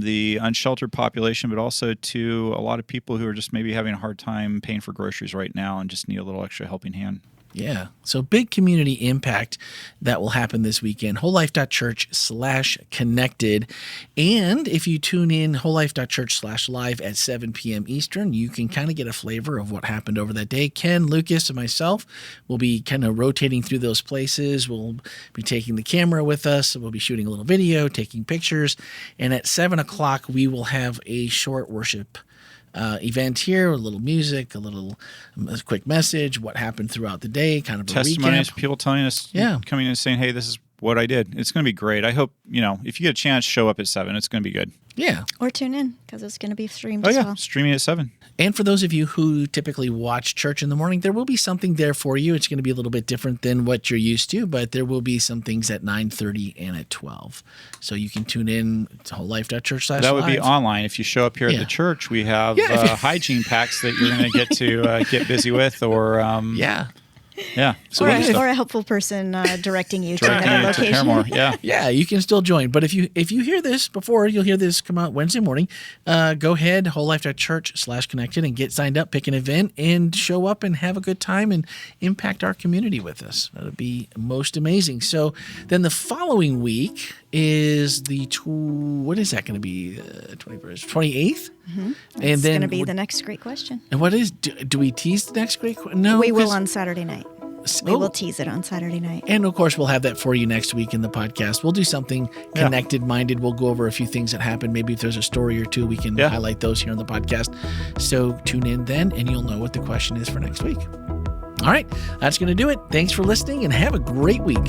the unsheltered population, but also to a lot of people who are just maybe having a hard time paying for groceries right now and just need a little extra helping hand. Yeah. So big community impact that will happen this weekend. wholelife.church/connected. And if you tune in wholelife.church/live at 7 p.m. Eastern, you can kind of get a flavor of what happened over that day. Ken, Lucas, and myself will be kind of rotating through those places. We'll be taking the camera with us. We'll be shooting a little video, taking pictures. And at 7 o'clock, we will have a short worship event here, a little music, a quick message, what happened throughout the day, kind of a testimonies, recap. people telling us, coming in and saying, hey, this is what I did. It's going to be great. I hope, if you get a chance, show up at 7. It's going to be good. Yeah. Or tune in because it's going to be streamed as well. Streaming at 7. And for those of you who typically watch church in the morning, there will be something there for you. It's going to be a little bit different than what you're used to, but there will be some things at 9:30 and at 12. So you can tune in to wholelife.church/live. That would be online. If you show up here at the church, we have hygiene packs that you're going to get to get busy with, or So or a helpful person directing you to another location. Paramore. Yeah, you can still join. But if you hear this before, you'll hear this come out Wednesday morning. Go ahead, wholelife.church/connected, and get signed up, pick an event, and show up and have a good time and impact our community with us. That'll be most amazing. So then the following week is what is that going to be? 28th? Mm-hmm. And it's then going to be the next great question. And what is? Do we tease the next great question? No, we will on Saturday night. We will tease it on Saturday night. And of course, we'll have that for you next week in the podcast. We'll do something connected-minded. We'll go over a few things that happened. Maybe if there's a story or two, we can highlight those here on the podcast. So tune in then, and you'll know what the question is for next week. All right, that's going to do it. Thanks for listening, and have a great week.